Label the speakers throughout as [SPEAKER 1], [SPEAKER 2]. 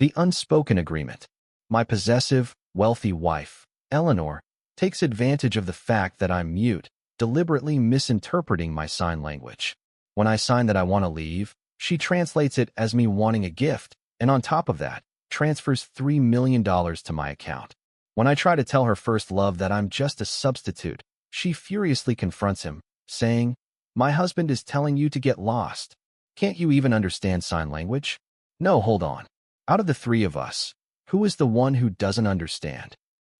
[SPEAKER 1] The unspoken agreement. My possessive, wealthy wife, Eleanor, takes advantage of the fact that I'm mute, deliberately misinterpreting my sign language. When I sign that I want to leave, she translates it as me wanting a gift, and on top of that, transfers $3 million to my account. When I try to tell her first love that I'm just a substitute, she furiously confronts him, saying, "My husband is telling you to get lost. Can't you even understand sign language?" No, hold on. Out of the three of us, who is the one who doesn't understand?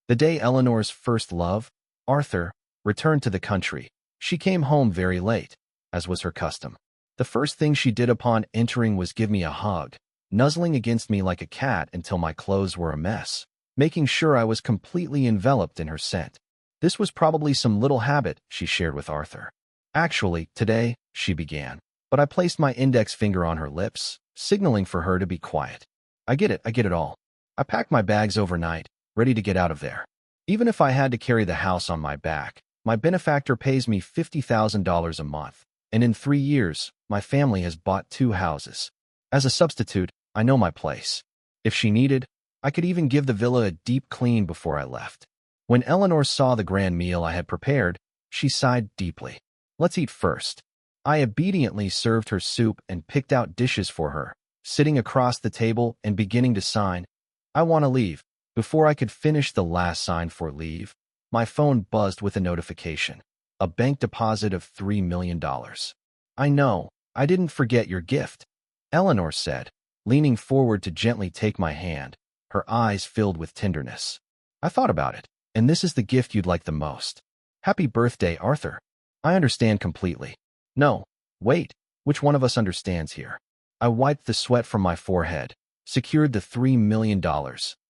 [SPEAKER 1] The day Eleanor's first love, Arthur, returned to the country, she came home very late, as was her custom. The first thing she did upon entering was give me a hug, nuzzling against me like a cat until my clothes were a mess, making sure I was completely enveloped in her scent. This was probably some little habit she shared with Arthur. "Actually, today," she began, but I placed my index finger on her lips, signaling for her to be quiet. I get it all. I packed my bags overnight, ready to get out of there. Even if I had to carry the house on my back, my benefactor pays me $50,000 a month, and in 3 years, my family has bought 2 houses. As a substitute, I know my place. If she needed, I could even give the villa a deep clean before I left. When Eleanor saw the grand meal I had prepared, she sighed deeply. "Let's eat first." I obediently served her soup and picked out dishes for her, sitting across the table and beginning to sign, "I want to leave." Before I could finish the last sign for leave, my phone buzzed with a notification. A bank deposit of $3 million. "I know, I didn't forget your gift," Eleanor said, leaning forward to gently take my hand, her eyes filled with tenderness. "I thought about it, and this is the gift you'd like the most. Happy birthday, Arthur." I understand completely. No, wait, which one of us understands here? I wiped the sweat from my forehead, secured the $3 million,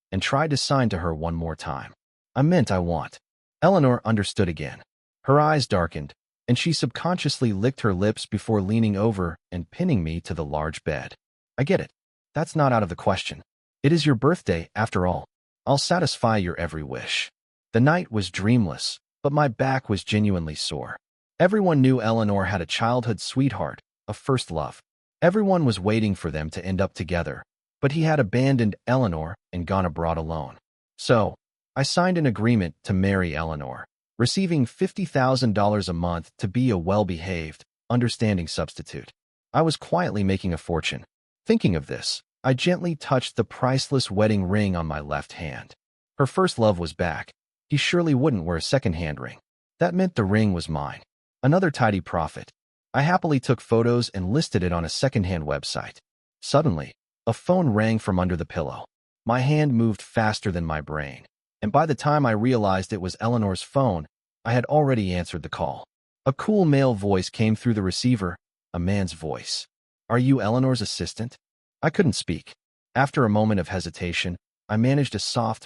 [SPEAKER 1] and tried to sign to her one more time. "I meant I want." Eleanor understood again. Her eyes darkened, and she subconsciously licked her lips before leaning over and pinning me to the large bed. "I get it. That's not out of the question. It is your birthday, after all. I'll satisfy your every wish." The night was dreamless, but my back was genuinely sore. Everyone knew Eleanor had a childhood sweetheart, a first love. Everyone was waiting for them to end up together, but he had abandoned Eleanor and gone abroad alone. So, I signed an agreement to marry Eleanor, receiving $50,000 a month to be a well-behaved, understanding substitute. I was quietly making a fortune. Thinking of this, I gently touched the priceless wedding ring on my left hand. Her first love was back. He surely wouldn't wear a second-hand ring. That meant the ring was mine. Another tidy profit. I happily took photos and listed it on a second-hand website. Suddenly, a phone rang from under the pillow. My hand moved faster than my brain, and by the time I realized it was Eleanor's phone, I had already answered the call. A cool male voice came through the receiver, a man's voice. "Are you Eleanor's assistant?" I couldn't speak. After a moment of hesitation, I managed a soft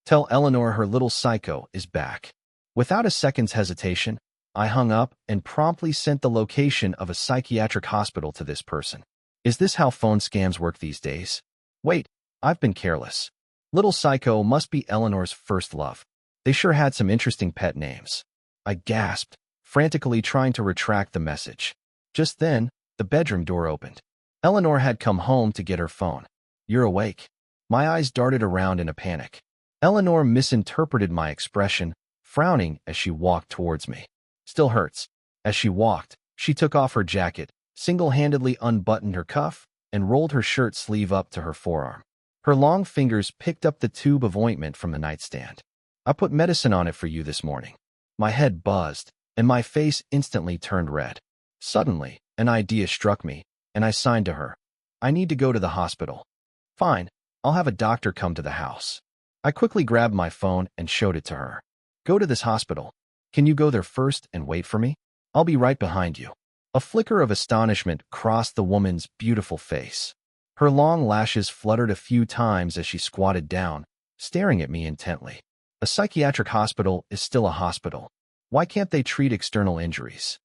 [SPEAKER 1] "Tell Eleanor her little psycho is back." Without a second's hesitation, I hung up and promptly sent the location of a psychiatric hospital to this person. Is this how phone scams work these days? Wait, I've been careless. Little Psycho must be Eleanor's first love. They sure had some interesting pet names. I gasped, frantically trying to retract the message. Just then, the bedroom door opened. Eleanor had come home to get her phone. "You're awake." My eyes darted around in a panic. Eleanor misinterpreted my expression, frowning as she walked towards me. "Still hurts." As she walked, she took off her jacket, single-handedly unbuttoned her cuff, and rolled her shirt sleeve up to her forearm. Her long fingers picked up the tube of ointment from the nightstand. "I put medicine on it for you this morning." My head buzzed, and my face instantly turned red. Suddenly, an idea struck me, and I signed to her. "I need to go to the hospital." "Fine, I'll have a doctor come to the house." I quickly grabbed my phone and showed it to her. "Go to this hospital. Can you go there first and wait for me? I'll be right behind you." A flicker of astonishment crossed the woman's beautiful face. Her long lashes fluttered a few times as she squatted down, staring at me intently. A psychiatric hospital is still a hospital. Why can't they treat external injuries?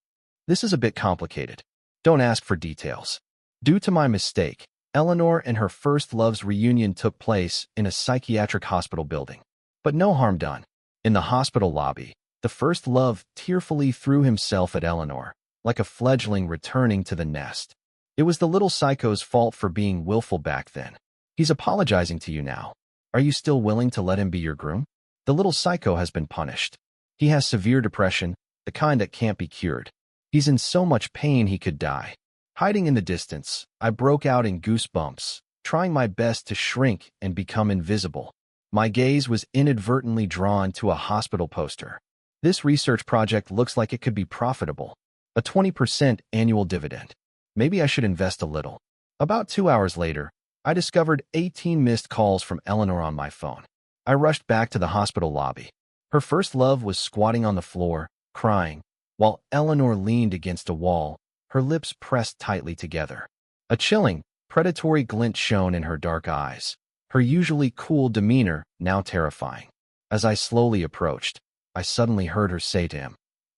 [SPEAKER 1] This is a bit complicated. Don't ask for details. Due to my mistake, Eleanor and her first love's reunion took place in a psychiatric hospital building. But no harm done. In the hospital lobby, the first love tearfully threw himself at Eleanor, like a fledgling returning to the nest. It was the little psycho's fault for being willful back then. He's apologizing to you now. Are you still willing to let him be your groom? The little psycho has been punished. He has severe depression, the kind that can't be cured. He's in so much pain he could die. Hiding in the distance, I broke out in goosebumps, trying my best to shrink and become invisible. My gaze was inadvertently drawn to a hospital poster. This research project looks like it could be profitable. A 20% annual dividend. Maybe I should invest a little. About 2 hours later, I discovered 18 missed calls from Eleanor on my phone. I rushed back to the hospital lobby. Her first love was squatting on the floor, crying, while Eleanor leaned against a wall, her lips pressed tightly together. A chilling, predatory glint shone in her dark eyes, her usually cool demeanor now terrifying. As I slowly approached, I suddenly heard her say to him,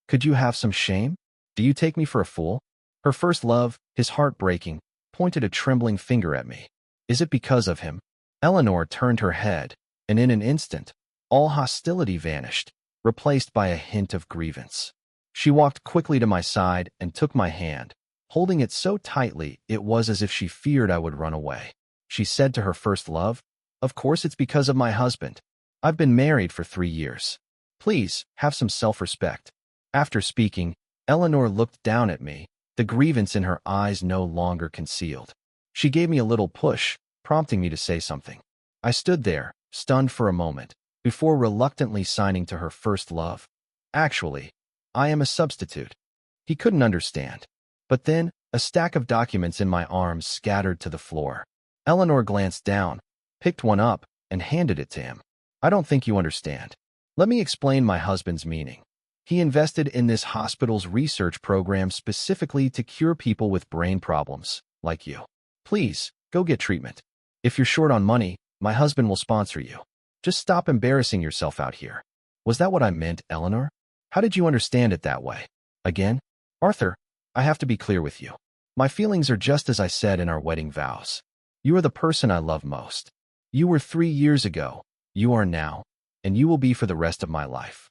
[SPEAKER 1] "Could you have some shame? Do you take me for a fool?" Her first love, his heart breaking, pointed a trembling finger at me. Is it because of him? Eleanor turned her head, and in an instant, all hostility vanished, replaced by a hint of grievance. She walked quickly to my side and took my hand, holding it so tightly it was as if she feared I would run away. She said to her first love, "Of course it's because of my husband. I've been married for 3 years. Please, have some self-respect." After speaking, Eleanor looked down at me, the grievance in her eyes no longer concealed. She gave me a little push, prompting me to say something. I stood there, stunned for a moment, before reluctantly signing to her first love. "Actually, I am a substitute." He couldn't understand. But then, a stack of documents in my arms scattered to the floor. Eleanor glanced down, picked one up, and handed it to him. "I don't think you understand. Let me explain my husband's meaning. He invested in this hospital's research program specifically to cure people with brain problems, like you. Please, go get treatment. If you're short on money, my husband will sponsor you. Just stop embarrassing yourself out here." Was that what I meant, Eleanor? How did you understand it that way? Again? Arthur, I have to be clear with you. My feelings are just as I said in our wedding vows. You are the person I love most. You were 3 years ago, you are now, and you will be for the rest of my life.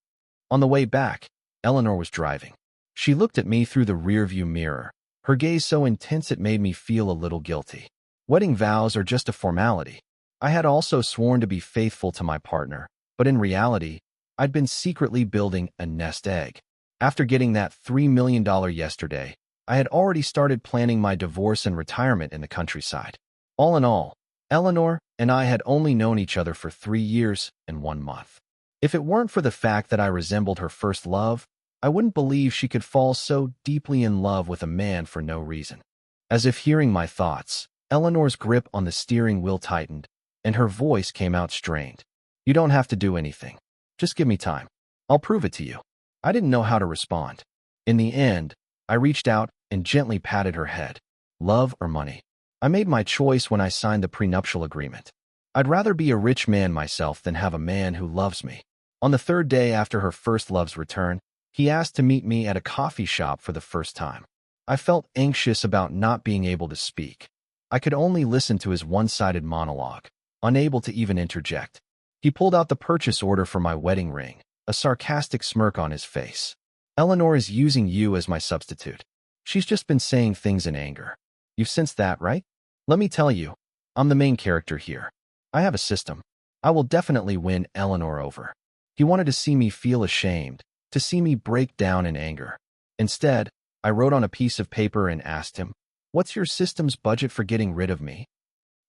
[SPEAKER 1] On the way back, Eleanor was driving. She looked at me through the rearview mirror, her gaze so intense it made me feel a little guilty. Wedding vows are just a formality. I had also sworn to be faithful to my partner, but in reality, I'd been secretly building a nest egg. After getting that $3 million yesterday, I had already started planning my divorce and retirement in the countryside. All in all, Eleanor and I had only known each other for 3 years and 1 month. If it weren't for the fact that I resembled her first love, I wouldn't believe she could fall so deeply in love with a man for no reason. As if hearing my thoughts, Eleanor's grip on the steering wheel tightened, and her voice came out strained. "You don't have to do anything. Just give me time. I'll prove it to you." I didn't know how to respond. In the end, I reached out and gently patted her head. Love or money? I made my choice when I signed the prenuptial agreement. I'd rather be a rich man myself than have a man who loves me. On the 3rd day after her first love's return, he asked to meet me at a coffee shop for the first time. I felt anxious about not being able to speak. I could only listen to his one-sided monologue, unable to even interject. He pulled out the purchase order for my wedding ring, a sarcastic smirk on his face. "Eleanor is using you as my substitute. She's just been saying things in anger. You've sensed that, right? Let me tell you, I'm the main character here. I have a system. I will definitely win Eleanor over." He wanted to see me feel ashamed, to see me break down in anger. Instead, I wrote on a piece of paper and asked him, "What's your system's budget for getting rid of me?"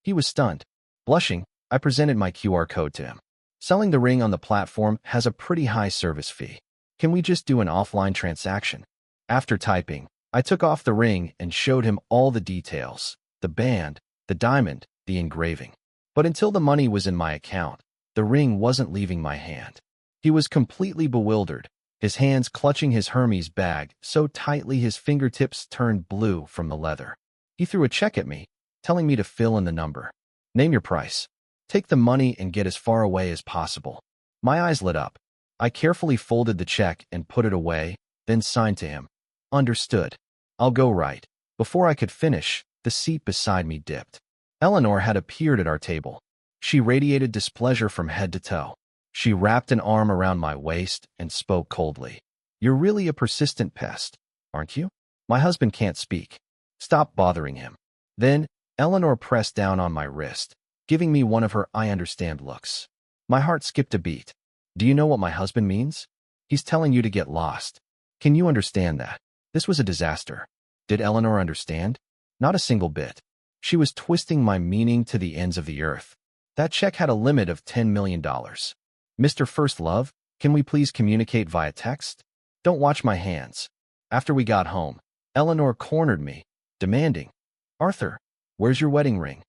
[SPEAKER 1] He was stunned. Blushing, I presented my QR code to him. "Selling the ring on the platform has a pretty high service fee. Can we just do an offline transaction?" After typing, I took off the ring and showed him all the details, the band, the diamond, the engraving. But until the money was in my account, the ring wasn't leaving my hand. He was completely bewildered, his hands clutching his Hermes bag so tightly his fingertips turned blue from the leather. He threw a check at me, telling me to fill in the number. "Name your price. Take the money and get as far away as possible." My eyes lit up. I carefully folded the check and put it away, then signed to him. "Understood. I'll go right." Before I could finish, the seat beside me dipped. Eleanor had appeared at our table. She radiated displeasure from head to toe. She wrapped an arm around my waist and spoke coldly. "You're really a persistent pest, aren't you? My husband can't speak. Stop bothering him." Then, Eleanor pressed down on my wrist, giving me one of her "I understand" looks. My heart skipped a beat. Do you know what my husband means? He's telling you to get lost. Can you understand that? This was a disaster. Did Eleanor understand? Not a single bit. She was twisting my meaning to the ends of the earth. That check had a limit of $10 million. Mr. First Love, can we please communicate via text? Don't watch my hands. After we got home, Eleanor cornered me, demanding, Arthur, where's your wedding ring?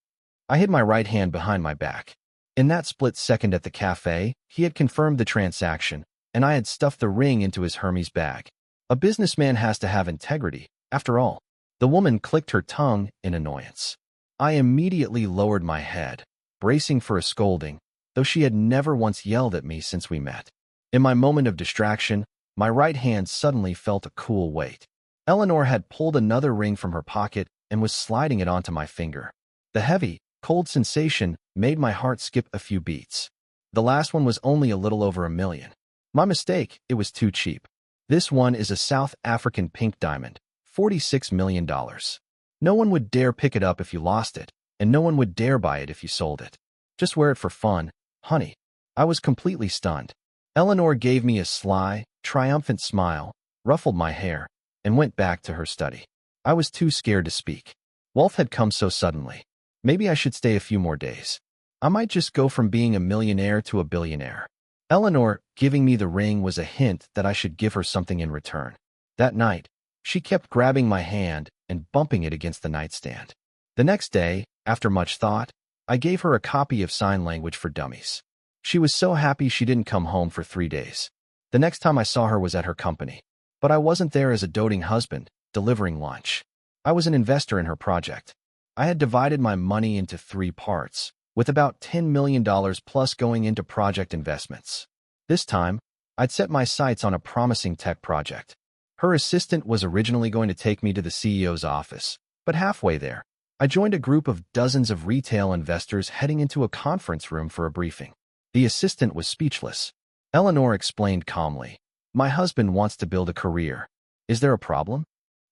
[SPEAKER 1] I hid my right hand behind my back. In that split second at the cafe, he had confirmed the transaction, and I had stuffed the ring into his Hermes bag. A businessman has to have integrity, after all. The woman clicked her tongue in annoyance. I immediately lowered my head, bracing for a scolding, though she had never once yelled at me since we met. In my moment of distraction, my right hand suddenly felt a cool weight. Eleanor had pulled another ring from her pocket and was sliding it onto my finger. The heavy, cold sensation made my heart skip a few beats. The last one was only a little over $1 million. My mistake, it was too cheap. This one is a South African pink diamond, $46 million. No one would dare pick it up if you lost it, and no one would dare buy it if you sold it. Just wear it for fun, honey. I was completely stunned. Eleanor gave me a sly, triumphant smile, ruffled my hair, and went back to her study. I was too scared to speak. Wealth had come so suddenly. Maybe I should stay a few more days. I might just go from being a millionaire to a billionaire. Eleanor giving me the ring was a hint that I should give her something in return. That night, she kept grabbing my hand and bumping it against the nightstand. The next day, after much thought, I gave her a copy of Sign Language for Dummies. She was so happy she didn't come home for 3 days. The next time I saw her was at her company. But I wasn't there as a doting husband, delivering lunch. I was an investor in her project. I had divided my money into 3 parts, with about $10 million plus going into project investments. This time, I'd set my sights on a promising tech project. Her assistant was originally going to take me to the CEO's office, but halfway there, I joined a group of dozens of retail investors heading into a conference room for a briefing. The assistant was speechless. Eleanor explained calmly, "My husband wants to build a career. Is there a problem?"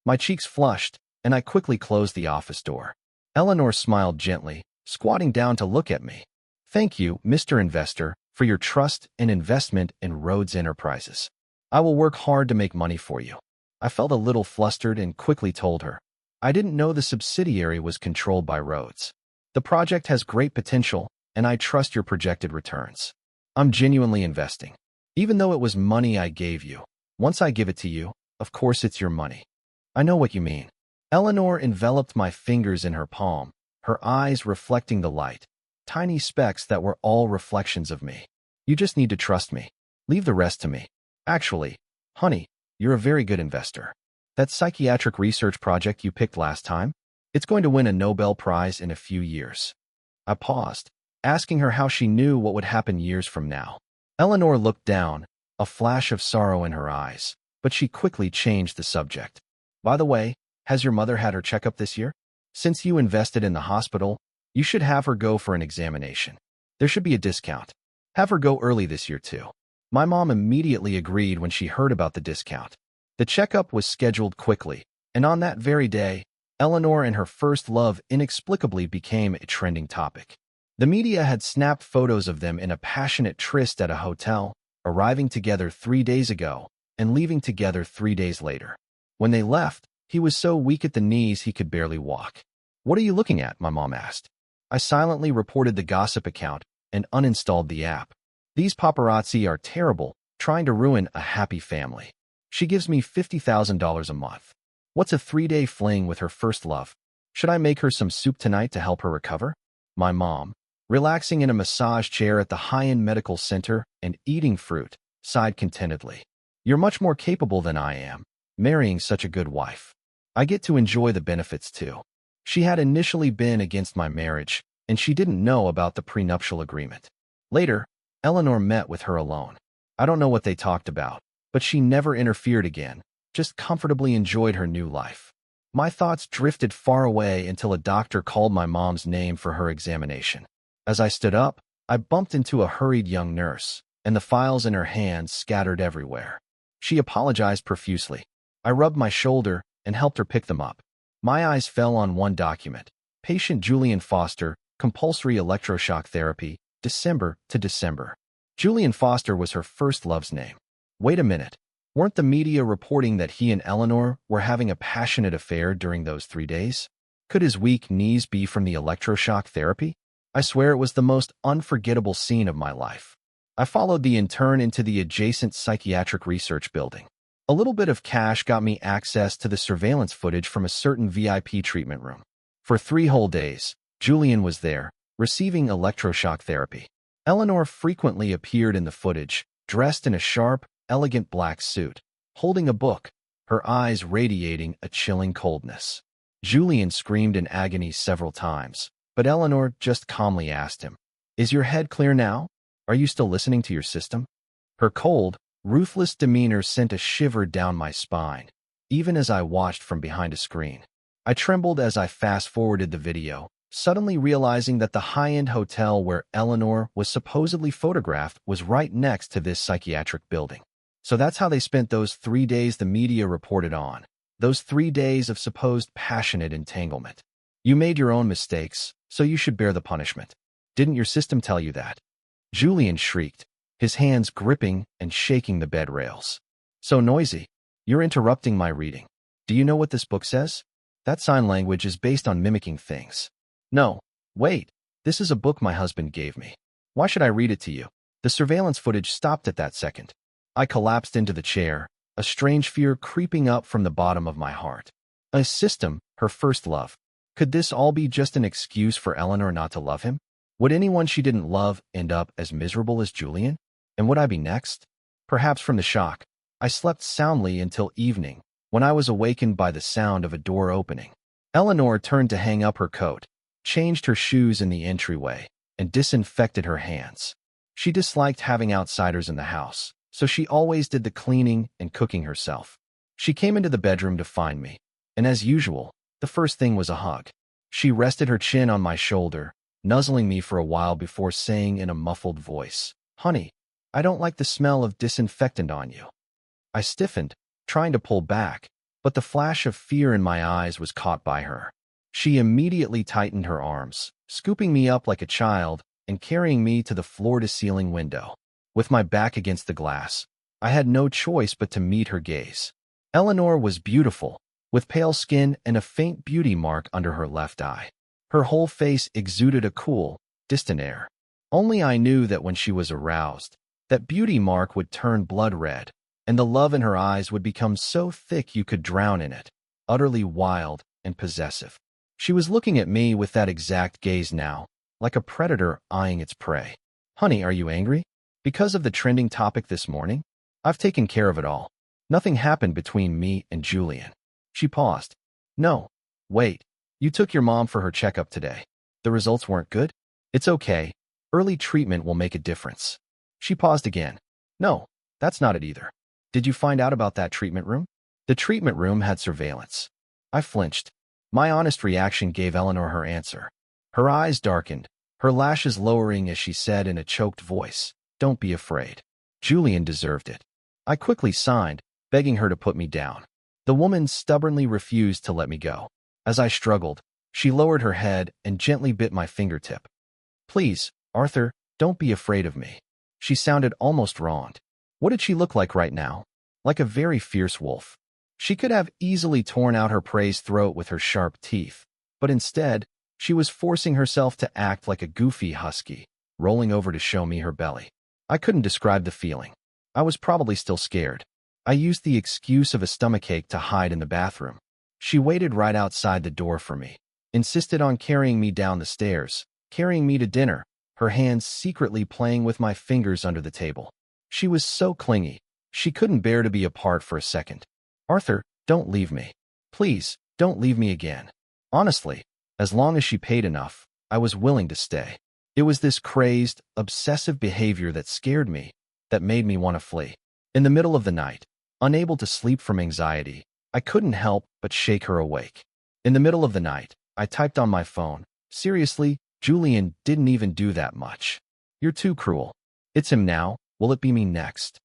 [SPEAKER 1] My cheeks flushed, and I quickly closed the office door. Eleanor smiled gently, squatting down to look at me. "Thank you, Mr. Investor, for your trust and investment in Rhodes Enterprises. I will work hard to make money for you." I felt a little flustered and quickly told her, "I didn't know the subsidiary was controlled by Rhodes. The project has great potential, and I trust your projected returns. I'm genuinely investing. Even though it was money I gave you, once I give it to you, of course it's your money." "I know what you mean." Eleanor enveloped my fingers in her palm, her eyes reflecting the light, tiny specks that were all reflections of me. "You just need to trust me. Leave the rest to me. Actually, honey, you're a very good investor. That psychiatric research project you picked last time, it's going to win a Nobel Prize in a few years." I paused, asking her how she knew what would happen years from now. Eleanor looked down, a flash of sorrow in her eyes, but she quickly changed the subject. "By the way, has your mother had her checkup this year? Since you invested in the hospital, you should have her go for an examination. There should be a discount. Have her go early this year too." My mom immediately agreed when she heard about the discount. The checkup was scheduled quickly, and on that very day, Eleanor and her first love inexplicably became a trending topic. The media had snapped photos of them in a passionate tryst at a hotel, arriving together 3 days ago and leaving together 3 days later. When they left, he was so weak at the knees he could barely walk. "What are you looking at?" my mom asked. I silently reported the gossip account and uninstalled the app. "These paparazzi are terrible, trying to ruin a happy family." She gives me $50,000 a month. What's a 3-day fling with her first love? Should I make her some soup tonight to help her recover? My mom, relaxing in a massage chair at the high-end medical center and eating fruit, sighed contentedly. "You're much more capable than I am, marrying such a good wife. I get to enjoy the benefits too." She had initially been against my marriage, and she didn't know about the prenuptial agreement. Later, Eleanor met with her alone. I don't know what they talked about, but she never interfered again, just comfortably enjoyed her new life. My thoughts drifted far away until a doctor called my mom's name for her examination. As I stood up, I bumped into a hurried young nurse, and the files in her hands scattered everywhere. She apologized profusely. I rubbed my shoulder and helped her pick them up. My eyes fell on one document, Patient Julian Foster, compulsory electroshock therapy, December to December. Julian Foster was her first love's name. Wait a minute. Weren't the media reporting that he and Eleanor were having a passionate affair during those 3 days? Could his weak knees be from the electroshock therapy? I swear it was the most unforgettable scene of my life. I followed the intern into the adjacent psychiatric research building. A little bit of cash got me access to the surveillance footage from a certain VIP treatment room. For 3 whole days, Julian was there, receiving electroshock therapy. Eleanor frequently appeared in the footage, dressed in a sharp, elegant black suit, holding a book, her eyes radiating a chilling coldness. Julian screamed in agony several times, but Eleanor just calmly asked him, "Is your head clear now? Are you still listening to your system?" Her cold, ruthless demeanor sent a shiver down my spine, even as I watched from behind a screen. I trembled as I fast-forwarded the video, suddenly realizing that the high-end hotel where Eleanor was supposedly photographed was right next to this psychiatric building. So that's how they spent those 3 days the media reported on, those 3 days of supposed passionate entanglement. You made your own mistakes, so you should bear the punishment. Didn't your system tell you that? Julian shrieked, his hands gripping and shaking the bed rails. So noisy. You're interrupting my reading. Do you know what this book says? That sign language is based on mimicking things. No, wait. This is a book my husband gave me. Why should I read it to you? The surveillance footage stopped at that second. I collapsed into the chair, a strange fear creeping up from the bottom of my heart. A system, her first love. Could this all be just an excuse for Eleanor not to love him? Would anyone she didn't love end up as miserable as Julian? And would I be next? Perhaps from the shock. I slept soundly until evening, when I was awakened by the sound of a door opening. Eleanor turned to hang up her coat, changed her shoes in the entryway, and disinfected her hands. She disliked having outsiders in the house, so she always did the cleaning and cooking herself. She came into the bedroom to find me, and as usual, the first thing was a hug. She rested her chin on my shoulder, nuzzling me for a while before saying in a muffled voice, "Honey, I don't like the smell of disinfectant on you." I stiffened, trying to pull back, but the flash of fear in my eyes was caught by her. She immediately tightened her arms, scooping me up like a child and carrying me to the floor-to-ceiling window. With my back against the glass, I had no choice but to meet her gaze. Eleanor was beautiful, with pale skin and a faint beauty mark under her left eye. Her whole face exuded a cool, distant air. Only I knew that when she was aroused, that beauty mark would turn blood red, and the love in her eyes would become so thick you could drown in it, utterly wild and possessive. She was looking at me with that exact gaze now, like a predator eyeing its prey. "Honey, are you angry? Because of the trending topic this morning? I've taken care of it all. Nothing happened between me and Julian." She paused. "No. Wait. You took your mom for her checkup today. The results weren't good? It's okay. Early treatment will make a difference." She paused again. "No, that's not it either. Did you find out about that treatment room?" The treatment room had surveillance. I flinched. My honest reaction gave Eleanor her answer. Her eyes darkened, her lashes lowering as she said in a choked voice, "Don't be afraid. Julian deserved it." I quickly signed, begging her to put me down. The woman stubbornly refused to let me go. As I struggled, she lowered her head and gently bit my fingertip. "Please, Arthur, don't be afraid of me." She sounded almost wronged. What did she look like right now? Like a very fierce wolf. She could have easily torn out her prey's throat with her sharp teeth, but instead, she was forcing herself to act like a goofy husky, rolling over to show me her belly. I couldn't describe the feeling. I was probably still scared. I used the excuse of a stomachache to hide in the bathroom. She waited right outside the door for me, insisted on carrying me down the stairs, carrying me to dinner, her hands secretly playing with my fingers under the table. She was so clingy, she couldn't bear to be apart for a second. "Arthur, don't leave me. Please, don't leave me again." Honestly, as long as she paid enough, I was willing to stay. It was this crazed, obsessive behavior that scared me, that made me want to flee. In the middle of the night, unable to sleep from anxiety, I couldn't help but shake her awake. In the middle of the night, I typed on my phone, "Seriously, Julian didn't even do that much. You're too cruel. It's him now, will it be me next?"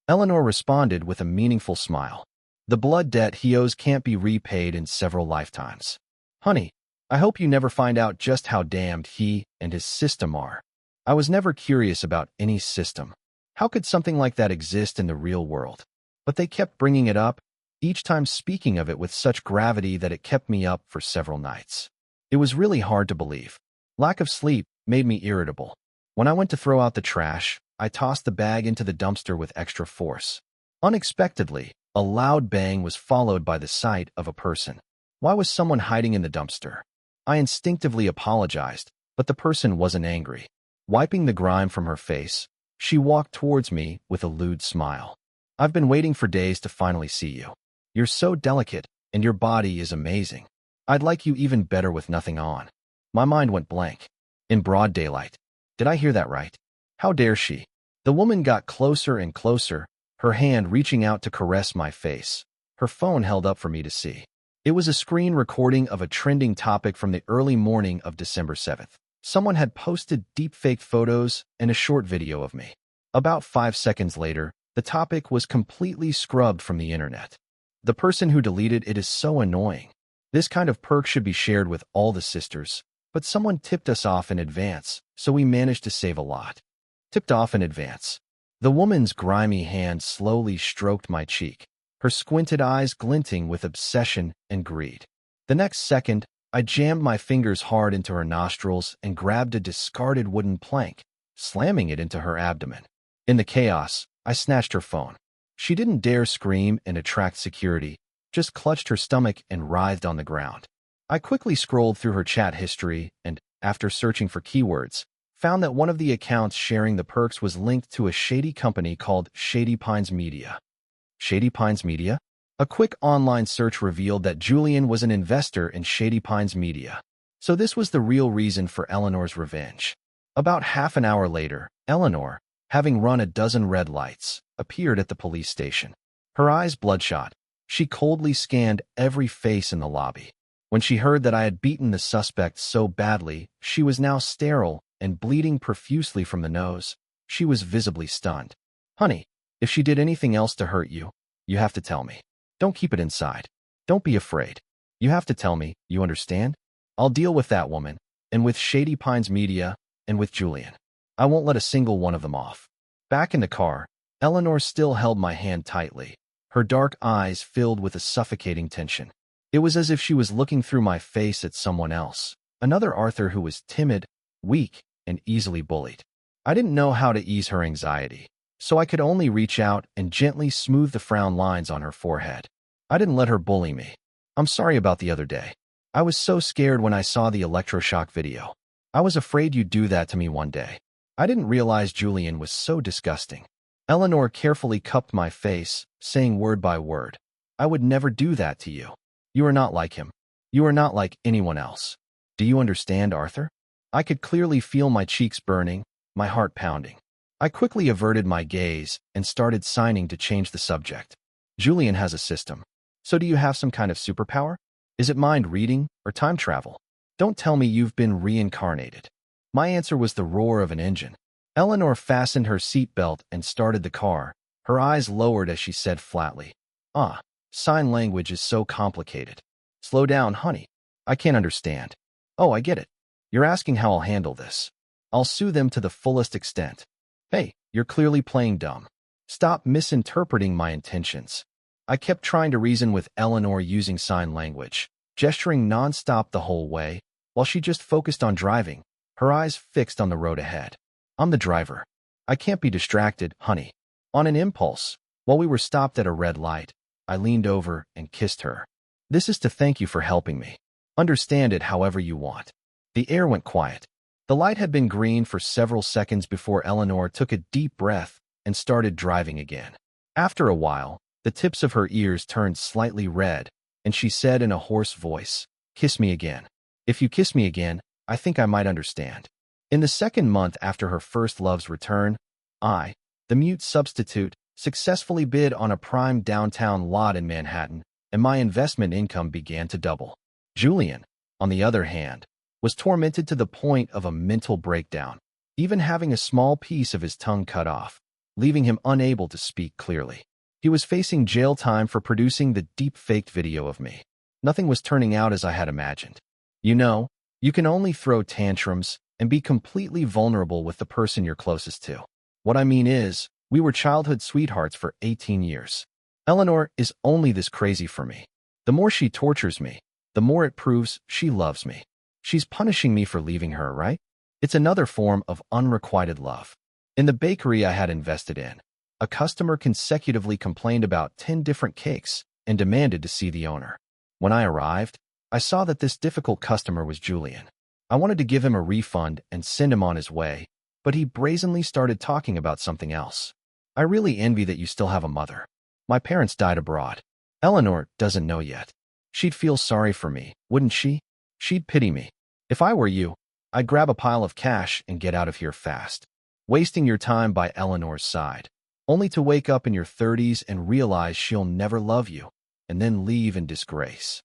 [SPEAKER 1] Eleanor responded with a meaningful smile. "The blood debt he owes can't be repaid in several lifetimes. Honey, I hope you never find out just how damned he and his system are. I was never curious about any system. How could something like that exist in the real world? But they kept bringing it up, each time speaking of it with such gravity that it kept me up for several nights. It was really hard to believe. Lack of sleep made me irritable. When I went to throw out the trash, I tossed the bag into the dumpster with extra force. Unexpectedly, a loud bang was followed by the sight of a person. Why was someone hiding in the dumpster? I instinctively apologized, but the person wasn't angry. Wiping the grime from her face, she walked towards me with a lewd smile. I've been waiting for days to finally see you. You're so delicate, and your body is amazing. I'd like you even better with nothing on. My mind went blank. In broad daylight. Did I hear that right? How dare she? The woman got closer and closer, her hand reaching out to caress my face. Her phone held up for me to see. It was a screen recording of a trending topic from the early morning of December 7th. Someone had posted deepfake photos and a short video of me. About 5 seconds later, the topic was completely scrubbed from the internet. The person who deleted it is so annoying. This kind of perk should be shared with all the sisters, but someone tipped us off in advance, so we managed to save a lot. Tipped off in advance. The woman's grimy hand slowly stroked my cheek, her squinted eyes glinting with obsession and greed. The next second, I jammed my fingers hard into her nostrils and grabbed a discarded wooden plank, slamming it into her abdomen. In the chaos, I snatched her phone. She didn't dare scream and attract security, just clutched her stomach and writhed on the ground. I quickly scrolled through her chat history and, after searching for keywords, found that one of the accounts sharing the perks was linked to a shady company called Shady Pines Media. Shady Pines Media? A quick online search revealed that Julian was an investor in Shady Pines Media. So this was the real reason for Eleanor's revenge. About half an hour later, Eleanor, having run a dozen red lights, appeared at the police station. Her eyes bloodshot, she coldly scanned every face in the lobby. When she heard that I had beaten the suspect so badly, she was now sterile and bleeding profusely from the nose. She was visibly stunned. Honey, if she did anything else to hurt you, you have to tell me. Don't keep it inside. Don't be afraid. You have to tell me, you understand? I'll deal with that woman, and with Shady Pines Media, and with Julian. I won't let a single one of them off. Back in the car, Eleanor still held my hand tightly, her dark eyes filled with a suffocating tension. It was as if she was looking through my face at someone else, another Arthur who was timid, weak, and easily bullied. I didn't know how to ease her anxiety, so I could only reach out and gently smooth the frown lines on her forehead. I didn't let her bully me. I'm sorry about the other day. I was so scared when I saw the electroshock video. I was afraid you'd do that to me one day. I didn't realize Julian was so disgusting. Eleanor carefully cupped my face, saying word by word, I would never do that to you. You are not like him. You are not like anyone else. Do you understand, Arthur? I could clearly feel my cheeks burning, my heart pounding. I quickly averted my gaze and started signing to change the subject. Julian has a system. So do you have some kind of superpower? Is it mind reading or time travel? Don't tell me you've been reincarnated. My answer was the roar of an engine. Eleanor fastened her seatbelt and started the car, her eyes lowered as she said flatly, sign language is so complicated. Slow down, honey. I can't understand. Oh, I get it. You're asking how I'll handle this. I'll sue them to the fullest extent. Hey, you're clearly playing dumb. Stop misinterpreting my intentions. I kept trying to reason with Eleanor using sign language, gesturing nonstop the whole way, while she just focused on driving, her eyes fixed on the road ahead. I'm the driver. I can't be distracted, honey. On an impulse, while we were stopped at a red light, I leaned over and kissed her. This is to thank you for helping me. Understand it however you want. The air went quiet. The light had been green for several seconds before Eleanor took a deep breath and started driving again. After a while, the tips of her ears turned slightly red, and she said in a hoarse voice, "Kiss me again. If you kiss me again, I think I might understand." In the second month after her first love's return, I, the mute substitute, successfully bid on a prime downtown lot in Manhattan, and my investment income began to double. Julian, on the other hand, was tormented to the point of a mental breakdown, even having a small piece of his tongue cut off, leaving him unable to speak clearly. He was facing jail time for producing the deep-faked video of me. Nothing was turning out as I had imagined. You know, you can only throw tantrums and be completely vulnerable with the person you're closest to. What I mean is, we were childhood sweethearts for 18 years. Eleanor is only this crazy for me. The more she tortures me, the more it proves she loves me. She's punishing me for leaving her, right? It's another form of unrequited love. In the bakery I had invested in, a customer consecutively complained about 10 different cakes and demanded to see the owner. When I arrived, I saw that this difficult customer was Julian. I wanted to give him a refund and send him on his way, but he brazenly started talking about something else. I really envy that you still have a mother. My parents died abroad. Eleanor doesn't know yet. She'd feel sorry for me, wouldn't she? She'd pity me. If I were you, I'd grab a pile of cash and get out of here fast. Wasting your time by Eleanor's side, only to wake up in your 30s and realize she'll never love you, and then leave in disgrace.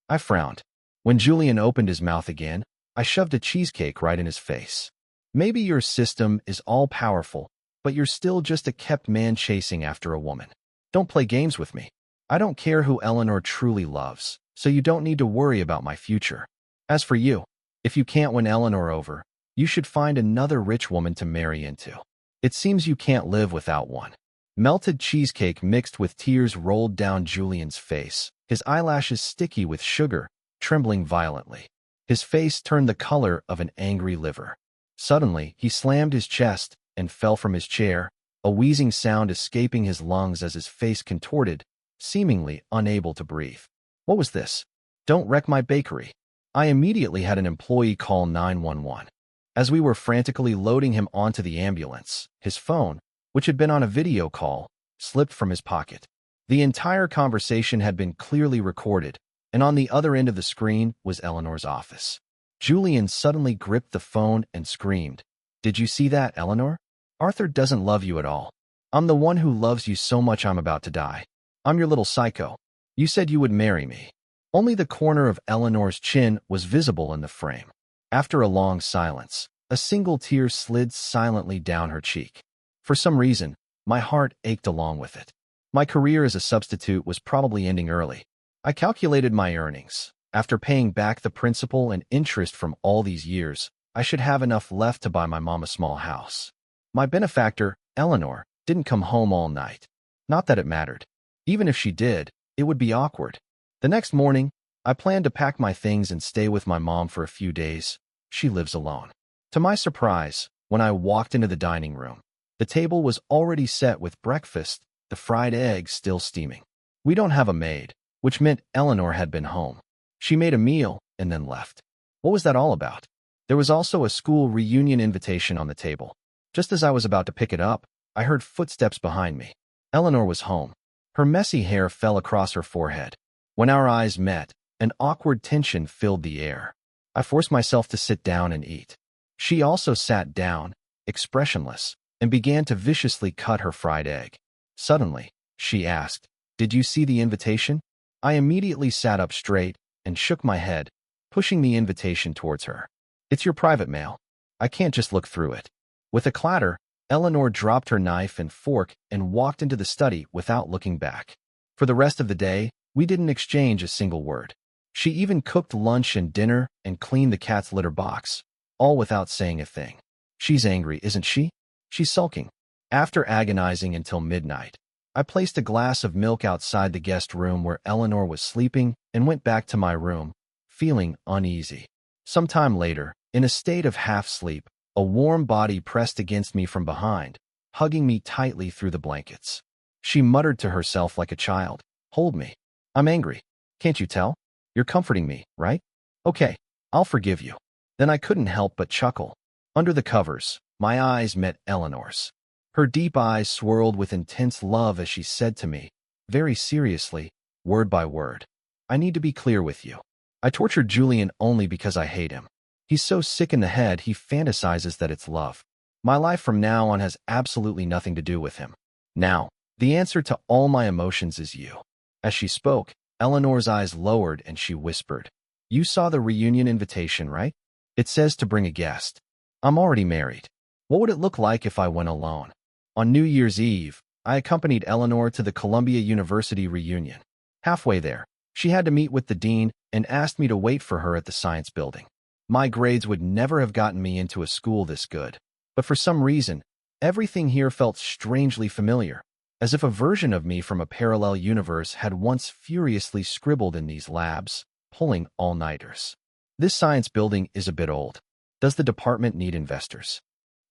[SPEAKER 1] I frowned. When Julian opened his mouth again, I shoved a cheesecake right in his face. Maybe your system is all-powerful, but you're still just a kept man chasing after a woman. Don't play games with me. I don't care who Eleanor truly loves, so you don't need to worry about my future. As for you, if you can't win Eleanor over, you should find another rich woman to marry into. It seems you can't live without one. Melted cheesecake mixed with tears rolled down Julian's face, his eyelashes sticky with sugar, trembling violently. His face turned the color of an angry liver. Suddenly, he slammed his chest and fell from his chair, a wheezing sound escaping his lungs as his face contorted, seemingly unable to breathe. What was this? Don't wreck my bakery. I immediately had an employee call 911. As we were frantically loading him onto the ambulance, his phone, which had been on a video call, slipped from his pocket. The entire conversation had been clearly recorded, and on the other end of the screen was Eleanor's office. Julian suddenly gripped the phone and screamed, "Did you see that, Eleanor? Arthur doesn't love you at all. I'm the one who loves you so much I'm about to die. I'm your little psycho. You said you would marry me." Only the corner of Eleanor's chin was visible in the frame. After a long silence, a single tear slid silently down her cheek. For some reason, my heart ached along with it. My career as a substitute was probably ending early. I calculated my earnings. After paying back the principal and interest from all these years, I should have enough left to buy my mom a small house. My benefactor, Eleanor, didn't come home all night. Not that it mattered. Even if she did, it would be awkward. The next morning, I planned to pack my things and stay with my mom for a few days. She lives alone. To my surprise, when I walked into the dining room, the table was already set with breakfast, the fried eggs still steaming. We don't have a maid, which meant Eleanor had been home. She made a meal and then left. What was that all about? There was also a school reunion invitation on the table. Just as I was about to pick it up, I heard footsteps behind me. Eleanor was home. Her messy hair fell across her forehead. When our eyes met, an awkward tension filled the air. I forced myself to sit down and eat. She also sat down, expressionless, and began to viciously cut her fried egg. Suddenly, she asked, "Did you see the invitation?" I immediately sat up straight and shook my head, pushing the invitation towards her. "It's your private mail. I can't just look through it." With a clatter, Eleanor dropped her knife and fork and walked into the study without looking back. For the rest of the day, we didn't exchange a single word. She even cooked lunch and dinner and cleaned the cat's litter box, all without saying a thing. She's angry, isn't she? She's sulking. After agonizing until midnight, I placed a glass of milk outside the guest room where Eleanor was sleeping and went back to my room, feeling uneasy. Some time later, in a state of half-sleep, a warm body pressed against me from behind, hugging me tightly through the blankets. She muttered to herself like a child, "Hold me. I'm angry. Can't you tell? You're comforting me, right? Okay, I'll forgive you." Then I couldn't help but chuckle. Under the covers, my eyes met Eleanor's. Her deep eyes swirled with intense love as she said to me, very seriously, word by word, "I need to be clear with you. I tortured Julian only because I hate him. He's so sick in the head he fantasizes that it's love. My life from now on has absolutely nothing to do with him. Now, the answer to all my emotions is you." As she spoke, Eleanor's eyes lowered and she whispered, "You saw the reunion invitation, right? It says to bring a guest. I'm already married. What would it look like if I went alone?" On New Year's Eve, I accompanied Eleanor to the Columbia University reunion. Halfway there, she had to meet with the dean and asked me to wait for her at the science building. My grades would never have gotten me into a school this good, but for some reason, everything here felt strangely familiar, as if a version of me from a parallel universe had once furiously scribbled in these labs, pulling all-nighters. This science building is a bit old. Does the department need investors?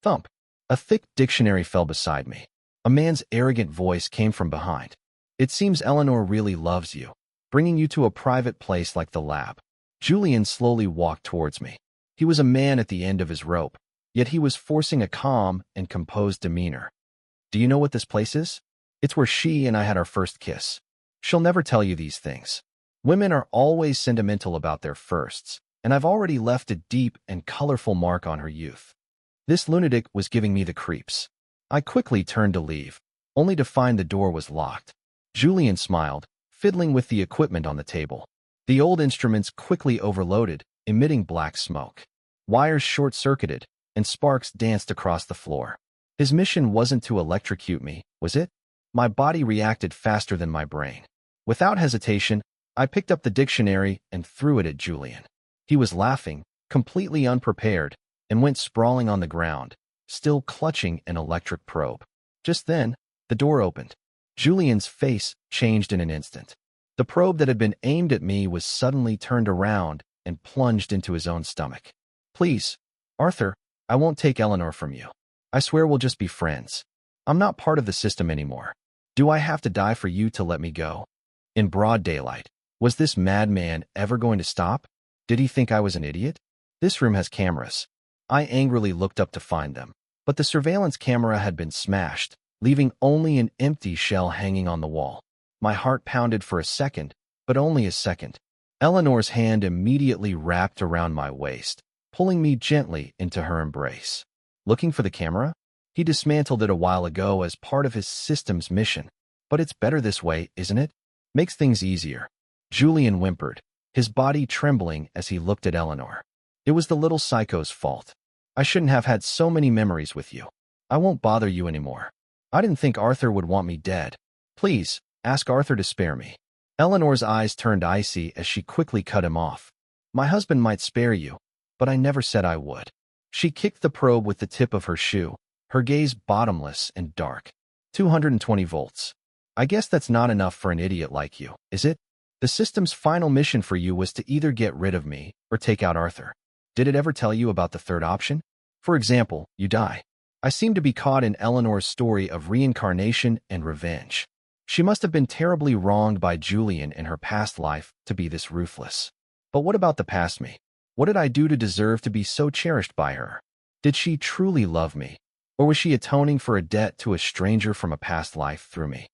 [SPEAKER 1] Thump. A thick dictionary fell beside me. A man's arrogant voice came from behind. It seems Eleanor really loves you, bringing you to a private place like the lab. Julian slowly walked towards me. He was a man at the end of his rope, yet he was forcing a calm and composed demeanor. Do you know what this place is? It's where she and I had our first kiss. She'll never tell you these things. Women are always sentimental about their firsts, and I've already left a deep and colorful mark on her youth. This lunatic was giving me the creeps. I quickly turned to leave, only to find the door was locked. Julian smiled, fiddling with the equipment on the table. The old instruments quickly overloaded, emitting black smoke. Wires short-circuited, and sparks danced across the floor. His mission wasn't to electrocute me, was it? My body reacted faster than my brain. Without hesitation, I picked up the dictionary and threw it at Julian. He was laughing, completely unprepared, and went sprawling on the ground, still clutching an electric probe. Just then, the door opened. Julian's face changed in an instant. The probe that had been aimed at me was suddenly turned around and plunged into his own stomach. Please, Arthur, I won't take Eleanor from you. I swear we'll just be friends. I'm not part of the system anymore. Do I have to die for you to let me go? In broad daylight, was this madman ever going to stop? Did he think I was an idiot? This room has cameras. I angrily looked up to find them, but the surveillance camera had been smashed, leaving only an empty shell hanging on the wall. My heart pounded for a second, but only a second. Eleanor's hand immediately wrapped around my waist, pulling me gently into her embrace. Looking for the camera? He dismantled it a while ago as part of his system's mission. But it's better this way, isn't it? Makes things easier. Julian whimpered, his body trembling as he looked at Eleanor. It was the little psycho's fault. I shouldn't have had so many memories with you. I won't bother you anymore. I didn't think Arthur would want me dead. Please, ask Arthur to spare me. Eleanor's eyes turned icy as she quickly cut him off. My husband might spare you, but I never said I would. She kicked the probe with the tip of her shoe, her gaze bottomless and dark. 220 volts. I guess that's not enough for an idiot like you, is it? The system's final mission for you was to either get rid of me or take out Arthur. Did it ever tell you about the third option? For example, you die. I seem to be caught in Eleanor's story of reincarnation and revenge. She must have been terribly wronged by Julian in her past life to be this ruthless. But what about the past me? What did I do to deserve to be so cherished by her? Did she truly love me? Or was she atoning for a debt to a stranger from a past life through me?